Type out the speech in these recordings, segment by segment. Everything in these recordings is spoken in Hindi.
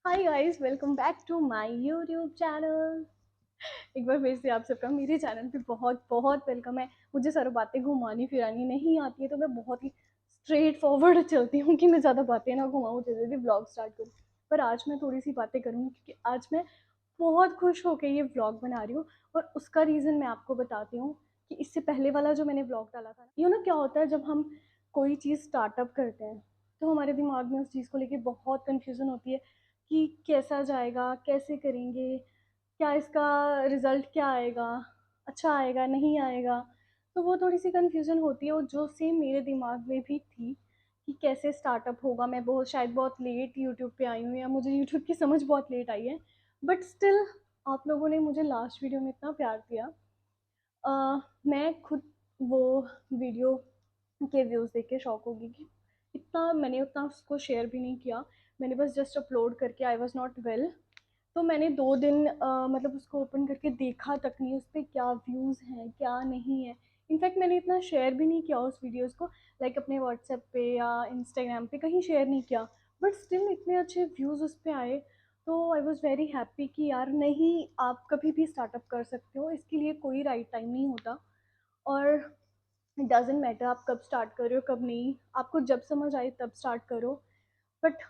Hi guys, welcome back to my YouTube channel. एक बार फिर से आप सबका मेरे चैनल पे बहुत बहुत वेलकम है। मुझे सारी बातें घुमानी फिरानी नहीं आती है, तो मैं बहुत ही स्ट्रेट फॉरवर्ड चलती हूँ कि मैं ज़्यादा बातें ना घुमाऊँ, जल्दी जल्दी व्लॉग स्टार्ट करूँ। पर आज मैं थोड़ी सी बातें करूँगी क्योंकि आज मैं बहुत खुश होकर ये व्लॉग बना रही हूँ। और उसका रीज़न मैं आपको बताती हूँ कि इससे पहले वाला जो मैंने व्लॉग डाला था, ना क्या होता है जब हम कोई चीज़ स्टार्टअप करते हैं तो हमारे दिमाग में उस चीज़ को लेके बहुत कन्फ्यूज़न होती है कि कैसा जाएगा, कैसे करेंगे, क्या इसका रिज़ल्ट क्या आएगा, अच्छा आएगा, नहीं आएगा। तो वो थोड़ी-सी कन्फ्यूज़न होती है और जो सेम मेरे दिमाग में भी थी कि कैसे स्टार्टअप होगा। मैं बहुत लेट यूट्यूब पे आई हूँ या मुझे यूट्यूब की समझ बहुत लेट आई है। बट स्टिल आप लोगों ने मुझे लास्ट वीडियो में इतना प्यार दिया। मैं खुद वो वीडियो के व्यूज़ देख के शॉक हो गई कि इतना मैंने उतना उसको शेयर भी नहीं किया। मैंने बस जस्ट अपलोड करके आई वाज़ नॉट वेल। तो मैंने 2 दिन मतलब उसको ओपन करके देखा तक नहीं, उस पे क्या व्यूज़ हैं, क्या नहीं है। इनफैक्ट मैंने इतना शेयर भी नहीं किया उस वीडियोज़ को, लाइक अपने व्हाट्सएप पे या इंस्टाग्राम पे कहीं शेयर नहीं किया। बट स्टिल इतने अच्छे व्यूज़ उस पे आए, तो आई वाज़ वेरी हैप्पी कि यार नहीं, आप कभी भी स्टार्टअप कर सकते हो, इसके लिए कोई राइट टाइम नहीं होता। और इट डज़न्ट मैटर आप कब स्टार्ट कर रहे हो, कब नहीं, आपको जब समझ आए तब स्टार्ट करो। बट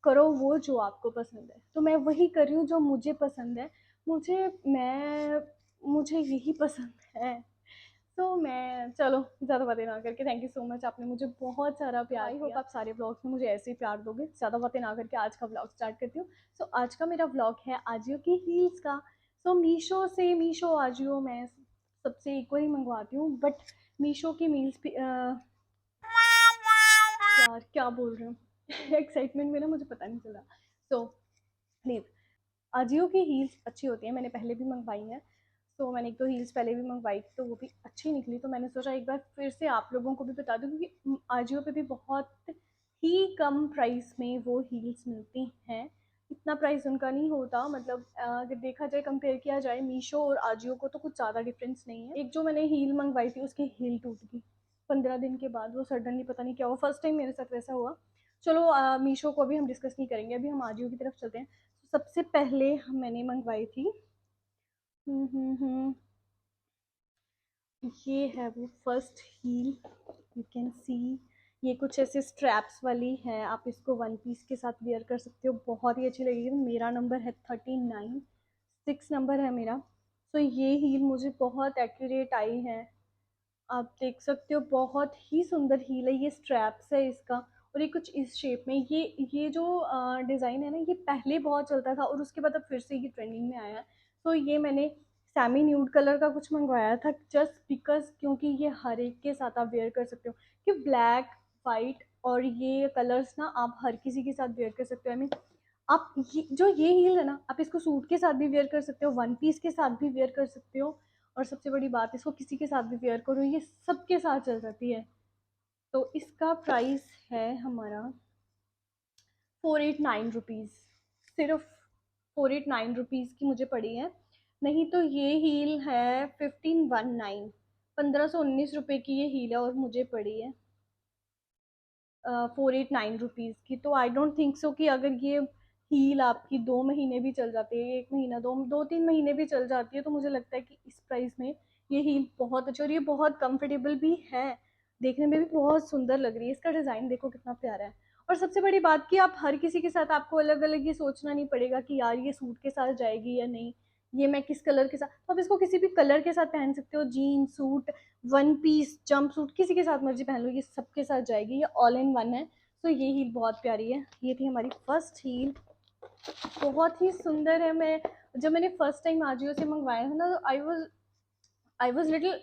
करो वो जो आपको पसंद है। तो मैं वही कर रही हूँ जो मुझे पसंद है। मुझे मैं मुझे यही पसंद है। तो मैं चलो ज़्यादा बातें ना करके, थैंक यू सो मच, आपने मुझे बहुत सारा प्यार दिया। आई होप आप सारे व्लॉग्स में मुझे ऐसे ही प्यार दोगे। ज़्यादा बातें ना करके आज का व्लॉग स्टार्ट करती हूँ। सो आज का मेरा व्लॉग है आजियो की हील्स का। सो मीशो आजियो मैं सबसे इक्वली मंगवाती हूँ, बट मीशो की मील्स भी यार क्या बोल रही हूँ एक्साइटमेंट में ना मुझे पता नहीं चला। सो प्लीज़, अजियो की हील्स अच्छी होती हैं, मैंने पहले भी मंगवाई हैं। तो मैंने एक दो हील्स पहले भी मंगवाई थी तो वो भी अच्छी निकली, तो मैंने सोचा एक बार फिर से आप लोगों को भी बता दूँ क्योंकि अजियो पे भी बहुत ही कम प्राइस में वो हील्स मिलती हैं। इतना प्राइस उनका नहीं होता, मतलब अगर देखा जाए, कंपेयर किया जाए मीशो और अजियो को, तो कुछ ज़्यादा डिफरेंस नहीं है। एक जो मैंने हील मंगवाई थी उसकी हील टूट गई 15 दिन के बाद, वो सडनली पता नहीं क्या हुआ, फर्स्ट टाइम मेरे साथ वैसा हुआ। चलो मीशो को अभी हम डिस्कस नहीं करेंगे, अभी हम आजियो की तरफ चलते हैं। सबसे पहले मैंने मंगवाई थी, हम्म, ये है वो first heel, you can see. ये कुछ ऐसे स्ट्रैप्स वाली है, आप इसको वन पीस के साथ वेयर कर सकते हो, बहुत ही अच्छी लगेगी। मेरा नंबर है 39, 6 नंबर है मेरा। तो ये हील मुझे बहुत एक्यूरेट आई है, आप देख सकते हो, बहुत ही सुंदर हील है। ये स्ट्रैप्स है इसका, और ये कुछ इस शेप में, ये जो डिज़ाइन है ना, ये पहले बहुत चलता था और उसके बाद अब फिर से ये ट्रेंडिंग में आया है। तो ये मैंने सैमी न्यूड कलर का कुछ मंगवाया था जस्ट बिकॉज, क्योंकि ये हर एक के साथ आप वेयर कर सकते हो, कि ब्लैक, वाइट और ये कलर्स ना आप हर किसी के साथ वेयर कर सकते हो। आई मीन आप ये हील है ना, आप इसको सूट के साथ भी वेयर कर सकते हो, वन पीस के साथ भी वेयर कर सकते हो, और सबसे बड़ी बात, इसको किसी के साथ भी वेयर करो, ये सबके साथ चल जाती है। तो इसका प्राइस है हमारा 489 रुपीज़, सिर्फ 489 रुपीज़ की मुझे पड़ी है। नहीं तो ये हील है 1519, 1519 रुपये की ये हील है और मुझे पड़ी है 489 रुपीज़ की। तो आई डोंट थिंक सो कि अगर ये हील आपकी 2 महीने भी चल जाती है, 1 महीना, 2 2 3 महीने भी चल जाती है, तो मुझे लगता है कि इस प्राइस में ये हील बहुत अच्छी, और ये बहुत कंफर्टेबल भी है, देखने में भी बहुत सुंदर लग रही है। इसका डिज़ाइन देखो कितना प्यारा है। और सबसे बड़ी बात कि आप हर किसी के साथ, आपको अलग अलग ये सोचना नहीं पड़ेगा कि यार ये सूट के साथ जाएगी या नहीं, ये मैं किस कलर के साथ, तो आप इसको किसी भी कलर के साथ पहन सकते हो, jean suit, one piece, jumpsuit, किसी के साथ मर्जी पहन लो, ये सबके साथ जाएगी, ये ऑल इन वन है। तो ये हील बहुत प्यारी है। ये थी हमारी फर्स्ट हील, बहुत ही सुंदर है। मैं जब मैंने फर्स्ट टाइम आजियो से मंगवाया था ना, तो आई वॉज लिटिल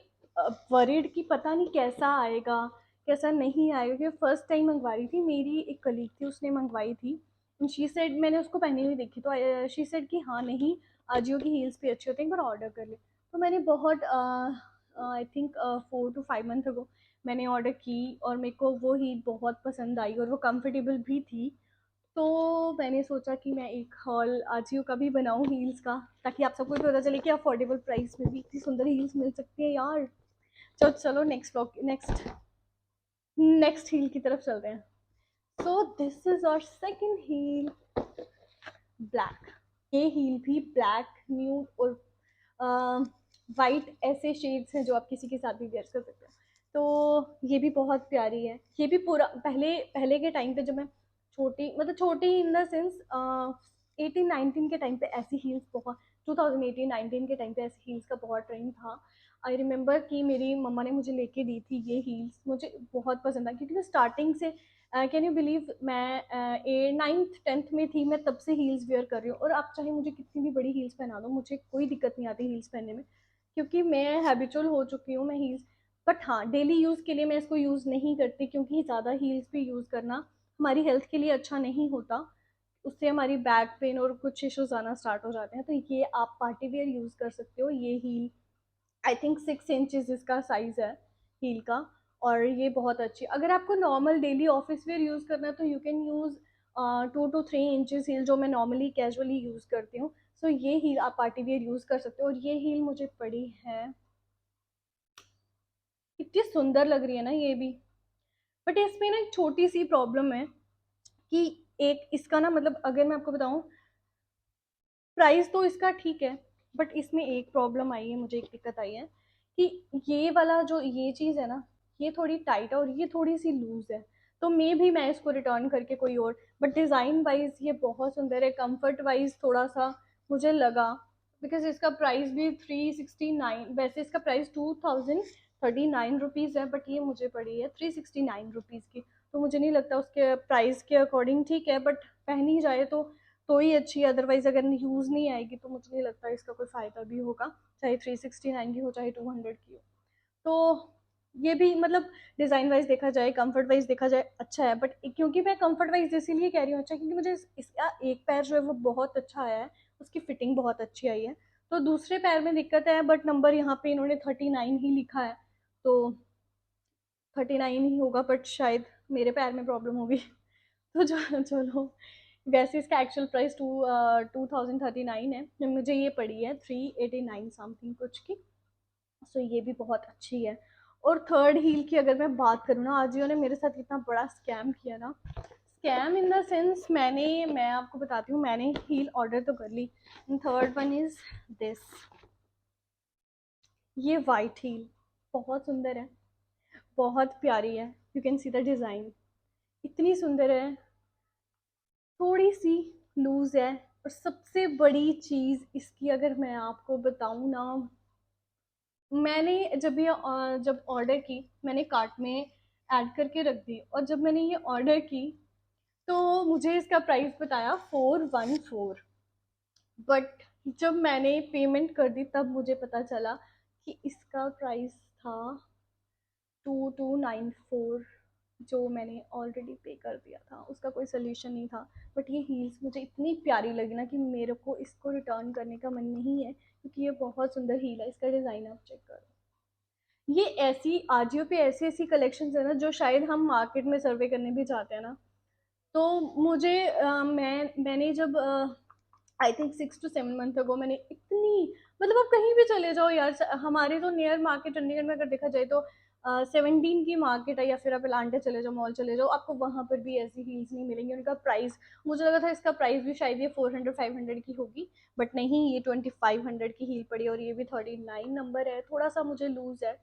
वरीड कि पता नहीं कैसा आएगा, कैसा नहीं आएगा, क्योंकि फर्स्ट टाइम मंगवा रही थी। मेरी एक कलीग थी, उसने मंगवाई थी, शी सेड, मैंने उसको पहनी हुई देखी तो शी सेड कि हाँ नहीं, आजियो की हील्स भी अच्छी होती हैं, एक बार ऑर्डर कर ले। तो मैंने बहुत I think 4 to 5 month ago मैंने ऑर्डर की, और मेरे को वो हील बहुत पसंद आई और वो कंफर्टेबल भी थी। तो मैंने सोचा कि मैं एक हॉल आजियो का भी बनाऊँ हील्स का, ताकि आप सबको भी पता चले कि अफोर्डेबल प्राइस में भी इतनी सुंदर हील्स मिल सकती है यार। तो चलो नेक्स्ट हील की तरफ चलते हैं। So this is our second heel, black, ये हील भी ब्लैक, न्यूड और वाइट ऐसे शेड्स हैं जो आप किसी के साथ भी वेयर कर सकते हो। तो ये भी बहुत प्यारी है। ये भी पूरा पहले पहले के टाइम पे जब मैं छोटी, मतलब छोटी इन द सेंस 18-19 के टाइम पे ऐसी हील्स बहुत, 2018-19 के टाइम पे ऐसी हील्स का बहुत ट्रेंड था। आई रिमेंबर कि मेरी मम्मा ने मुझे लेके दी थी ये हील्स, मुझे बहुत पसंद आई क्योंकि मैं स्टार्टिंग से, कैन यू बिलीव, मैं 9th-10th में थी, मैं तब से हील्स वेयर कर रही हूँ। और आप चाहे मुझे कितनी भी बड़ी हील्स पहना दो, मुझे कोई दिक्कत नहीं आती हील्स पहनने में, क्योंकि मैं हैबिचुअल हो चुकी हूँ मैं हील्स। बट हाँ, डेली यूज़ के लिए मैं इसको यूज़ नहीं करती, क्योंकि ज़्यादा हील्स भी यूज़ करना हमारी हेल्थ के लिए अच्छा नहीं होता। उससे हमारी बैक पेन और कुछ इश्यूज आना स्टार्ट हो जाते हैं। तो ये आप पार्टी वेयर यूज़ कर सकते हो। ये हील आई थिंक 6 इंचेस इसका साइज़ है हील का। और ये बहुत अच्छी, अगर आपको normal daily office wear use करना है तो you can use 2 to 3 inches heel, जो मैं नॉर्मली कैजुअली यूज़ करती हूँ। सो ये हील आप पार्टी वेयर यूज़ कर सकते हो। और ये हील मुझे पड़ी है, इतनी सुंदर लग रही है ना ये भी। बट इसमें ना एक छोटी सी प्रॉब्लम है कि एक इसका ना, मतलब अगर मैं आपको बताऊं, प्राइस तो इसका ठीक है, बट इसमें एक प्रॉब्लम आई है, मुझे एक दिक्कत आई है कि ये वाला जो ये चीज़ है ना, ये थोड़ी टाइट है और ये थोड़ी सी लूज है। तो मे भी मैं इसको रिटर्न करके कोई और, बट डिज़ाइन वाइज ये बहुत सुंदर है। कंफर्ट वाइज थोड़ा सा मुझे लगा, बिकॉज इसका प्राइस भी 369, वैसे इसका प्राइस 2039 रुपीज़ है, बट ये मुझे पड़ी है 369 रुपीज़ की। तो मुझे नहीं लगता उसके प्राइस के अकॉर्डिंग ठीक है, बट पहनी जाए तो ही अच्छी है। अदरवाइज अगर यूज़ नहीं आएगी तो मुझे नहीं लगता इसका कोई फ़ायदा भी होगा, चाहे 369 की हो चाहे 200 की हो। तो ये भी मतलब डिज़ाइन वाइज देखा जाए, कंफर्ट वाइज देखा जाए, अच्छा है। बट क्योंकि मैं कंफर्ट वाइज इसीलिए कह रही हूँ अच्छा, क्योंकि मुझे इसका एक पैर जो है वो बहुत अच्छा आया है, उसकी फिटिंग बहुत अच्छी आई है। तो दूसरे पैर में दिक्कत है, बट नंबर यहाँ पे इन्होंने 39 ही लिखा है, तो 39 ही होगा, बट शायद मेरे पैर में प्रॉब्लम होगी। तो चलो, वैसे इसका एक्चुअल प्राइस 2039 है, मुझे ये पड़ी है 389 समथिंग कुछ की। सो ये भी बहुत अच्छी है। और थर्ड हील की अगर मैं बात करूँ ना, आजियो ने मेरे साथ इतना बड़ा स्कैम किया ना, स्कैम इन द सेंस, मैं आपको बताती हूँ, मैंने हील ऑर्डर तो कर ली। थर्ड वन इज दिस, ये वाइट हील बहुत सुंदर है, बहुत प्यारी है। You can see the design, इतनी सुंदर है, थोड़ी सी लूज है। और सबसे बड़ी चीज़ इसकी अगर मैं आपको बताऊँ ना, मैंने जब ऑर्डर की, मैंने कार्ट में ऐड करके रख दी, और जब मैंने ये ऑर्डर की तो मुझे इसका प्राइस बताया 414। बट जब मैंने पेमेंट कर दी तब मुझे पता चला कि इसका प्राइस था 2294, जो मैंने ऑलरेडी पे कर दिया था, उसका कोई सोल्यूशन नहीं था। बट ये हील्स मुझे इतनी प्यारी लगी ना कि मेरे को इसको रिटर्न करने का मन नहीं है, क्योंकि ये बहुत सुंदर हील है। इसका डिज़ाइन आप चेक करो। ये ऐसी आजियो पे ऐसी ऐसी कलेक्शंस है ना, जो शायद हम मार्केट में सर्वे करने भी जाते हैं ना, तो मुझे मैंने जब आई थिंक 6 to 7 मंथ अगो, मैंने इतनी, मतलब आप कहीं भी चले जाओ यार, हमारे तो नियर मार्केट चंडीगढ़ में अगर देखा जाए तो 17 की मार्केट है, या फिर आप एलांटे चले जाओ, मॉल चले जाओ, आपको वहाँ पर भी ऐसी हील्स नहीं मिलेंगी। उनका प्राइस, मुझे लगा था इसका प्राइस भी शायद ये 400-500 की होगी, बट नहीं, ये 2500 की हील पड़ी। और ये भी 39 नंबर है, थोड़ा सा मुझे लूज है,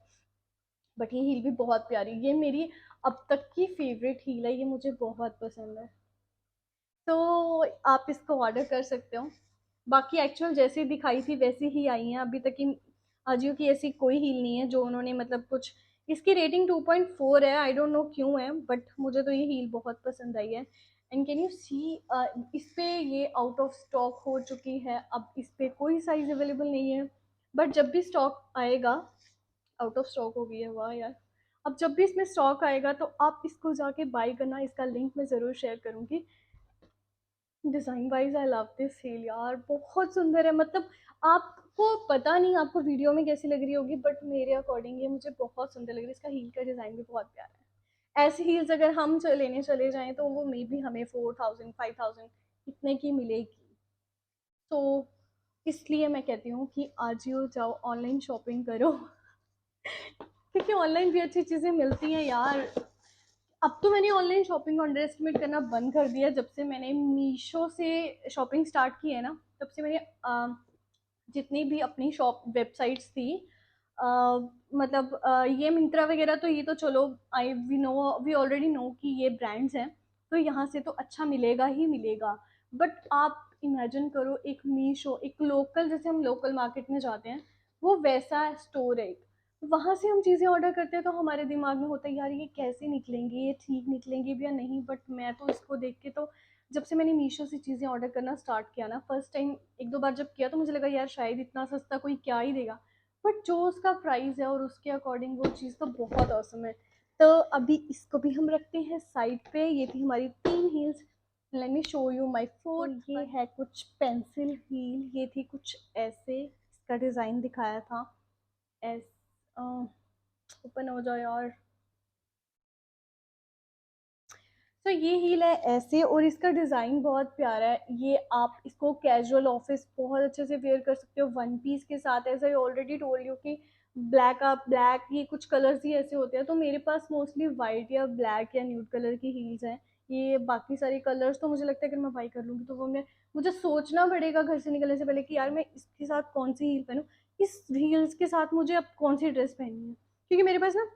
बट ये हील भी बहुत प्यारी, ये मेरी अब तक की फेवरेट हील है, ये मुझे बहुत पसंद है। तो आप इसको ऑर्डर कर सकते हो। बाकी एक्चुअल जैसे दिखाई थी वैसी ही आई हैं अभी तक की। अजियो की ऐसी कोई हील नहीं है जो उन्होंने मतलब कुछ, इसकी रेटिंग 2.4 है, आई डोंट नो क्यों है, बट मुझे तो ये हील बहुत पसंद आई है। एंड कैन यू सी, इस पे ये आउट ऑफ स्टॉक हो चुकी है, अब इस पे कोई साइज अवेलेबल नहीं है। बट जब भी स्टॉक आएगा, आउट ऑफ स्टॉक हो गई है, वाह यार। अब जब भी इसमें स्टॉक आएगा तो आप इसको जाके बाय करना, इसका लिंक मैं ज़रूर शेयर करूँगी। Design wise I love this heal यार, बहुत सुंदर है। मतलब आपको पता नहीं आपको वीडियो में कैसी लग रही होगी, बट मेरे अकॉर्डिंग ये मुझे बहुत सुंदर लग रही है। इसका हील का डिज़ाइन भी बहुत प्यारा है। ऐसी हील्स अगर हम लेने चले जाएं तो वो मे भी हमें 4000-5000 इतने की मिलेगी। तो इसलिए मैं कहती हूँ कि आजियो जाओ, ऑनलाइन शॉपिंग करो, क्योंकि ऑनलाइन भी अच्छी चीज़ें मिलती हैं यार। अब तो मैंने ऑनलाइन शॉपिंग अंडर एस्टिमेट करना बंद कर दिया। जब से मैंने मीशो से शॉपिंग स्टार्ट की है ना, तब से मैंने जितनी भी अपनी शॉप वेबसाइट्स थी, मतलब ये मिंत्रा वगैरह, तो ये तो चलो, I we know, we already know कि ये ब्रांड्स हैं, तो यहाँ से तो अच्छा मिलेगा ही मिलेगा। बट आप इमेजिन करो, एक मीशो, एक लोकल, जैसे हम लोकल मार्केट में जाते हैं, वो वैसा स्टोर है। वहां से हम चीज़ें ऑर्डर करते हैं तो हमारे दिमाग में होता है यार ये कैसे निकलेंगी, ये ठीक निकलेंगी भी या नहीं। बट मैं तो इसको देख के तो, जब से मैंने मीशो से चीज़ें ऑर्डर करना स्टार्ट किया ना, फर्स्ट टाइम एक दो बार जब किया तो मुझे लगा यार शायद इतना सस्ता कोई क्या ही देगा। बट जो उसका प्राइस है और उसके अकॉर्डिंग वो चीज़ तो बहुत औसम है। तो अभी इसको भी हम रखते हैं साइड पे। ये थी हमारी 3 heels. Let me show you my fourth. तो ये है कुछ पेंसिल हील, ये थी कुछ ऐसे, इसका डिज़ाइन दिखाया था एस, ओपन हो जाओ यार। तो ये हील है ऐसे, और इसका डिज़ाइन बहुत प्यारा है। ये आप इसको कैजुअल ऑफिस बहुत अच्छे से वेयर कर सकते हो वन पीस के साथ। ऐसा ही ऑलरेडी टोल्ड यू कि ब्लैक, आप ब्लैक, ये कुछ कलर्स ही ऐसे होते हैं, तो मेरे पास मोस्टली वाइट या ब्लैक या न्यूड कलर की हील्स हैं। ये बाकी सारे कलर्स तो मुझे लगता है अगर मैं बाई कर लूँगी तो वो मैं, मुझे सोचना पड़ेगा घर से निकलने से पहले कि यार मैं इसके साथ कौन सी हील पहनूँ, इस हील्स के साथ मुझे अब कौन सी ड्रेस पहननी है। क्योंकि मेरे पास ना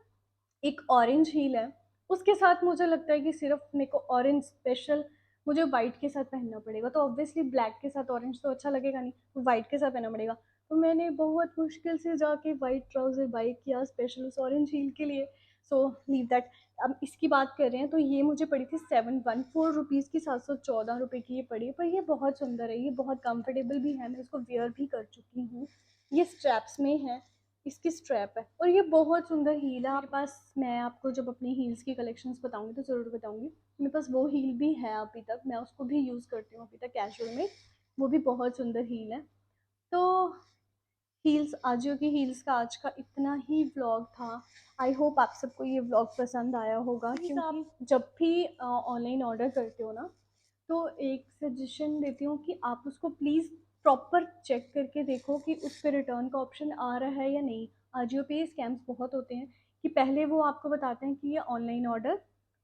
एक ऑरेंज हील है, उसके साथ मुझे लगता है कि सिर्फ मेरे को ऑरेंज स्पेशल मुझे वाइट के साथ पहनना पड़ेगा, तो ऑब्वियसली ब्लैक के साथ ऑरेंज तो अच्छा लगेगा नहीं, तो वाइट के साथ पहनना पड़ेगा। तो मैंने बहुत मुश्किल से जाके वाइट ट्राउजर बाई किया स्पेशल उस ऑरेंज हील के लिए। So leave that. अब इसकी बात कर रहे हैं तो ये मुझे पड़ी थी 714 रुपीज़ की, 714 रुपये की ये पड़ी। पर ये बहुत सुंदर है, ये बहुत कंफर्टेबल भी है, मैं इसको वेयर भी कर चुकी हूँ। ये स्ट्रैप्स में है, इसकी स्ट्रैप है, और ये बहुत सुंदर हील है। मेरे पास, मैं आपको जब अपनी हील्स की कलेक्शंस बताऊंगी तो ज़रूर बताऊंगी। मेरे पास वो हील भी है अभी तक, मैं उसको भी यूज़ करती हूँ अभी तक कैजुअल में। वो भी बहुत सुंदर हील है। तो हील्स, आजियो की हील्स का आज का इतना ही व्लॉग था। आई होप आप सबको ये व्लॉग पसंद आया होगा। क्योंकि आप जब भी ऑनलाइन ऑर्डर करते हो ना, तो एक सजेशन देती हूँ कि आप उसको प्लीज़ प्रॉपर चेक करके देखो कि उस पर रिटर्न का ऑप्शन आ रहा है या नहीं। आजियो पे स्कैम्स बहुत होते हैं कि पहले वो आपको बताते हैं कि ये ऑनलाइन ऑर्डर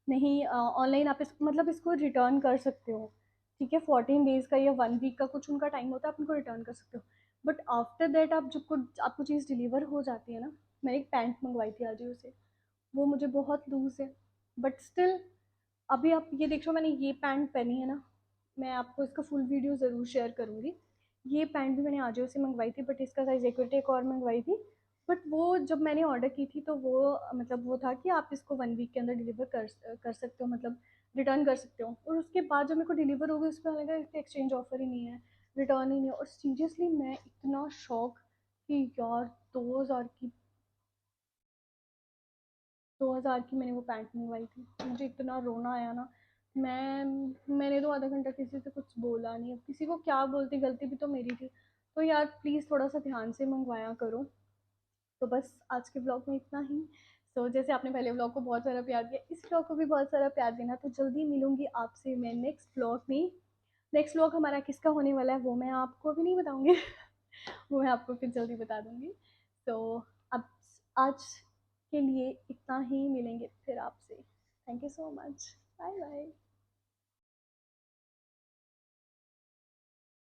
नहीं, ऑनलाइन आप मतलब इसको रिटर्न कर सकते हो, ठीक है, 14 डेज़ का या 1 वीक का कुछ उनका टाइम होता है, आप इनको रिटर्न कर सकते हो। बट आफ्टर दैट आप जब को आपको चीज़ डिलीवर हो जाती है ना, मैंने एक पैंट मंगवाई थी आजियो से, वो मुझे बहुत लूज़ है, बट स्टिल अभी आप ये देख रहे हो, मैंने ये पैंट पहनी है ना, मैं आपको इसका फुल वीडियो ज़रूर शेयर करूँगी। ये पैंट भी मैंने आजियो से मंगवाई थी, बट इसका साइज़ एक और मंगवाई थी। बट वो जब मैंने ऑर्डर की थी तो वो मतलब वो था कि आप इसको 1 वीक के अंदर डिलीवर कर सकते हो, मतलब रिटर्न कर सकते हो। और उसके बाद जब मेरे को डिलीवर हो गई, उस पर लगा एक्सचेंज ऑफर ही नहीं है, रिटर्न ही नहीं है। और सीरियसली मैं इतना शॉक कि यार 2000 की, 2000 की मैंने वो पैंट मंगवाई थी। मुझे इतना रोना आया ना, मैंने तो आधा घंटा किसी से कुछ बोला नहीं। अब किसी को क्या बोलती, गलती भी तो मेरी थी। तो यार प्लीज़ थोड़ा सा ध्यान से मंगवाया करो। तो बस आज के ब्लॉग में इतना ही। तो जैसे आपने पहले ब्लॉग को बहुत सारा प्यार दिया, इस ब्लॉग को भी बहुत सारा प्यार देना। तो जल्दी मिलूंगी आपसे मैं नेक्स्ट ब्लॉग में। नेक्स्ट ब्लॉग हमारा किसका होने वाला है वो मैं आपको अभी नहीं बताऊंगी वो मैं आपको फिर जल्दी बता दूंगी। तो अब आज के लिए इतना ही, मिलेंगे फिर आपसे। Thank you so much, bye bye.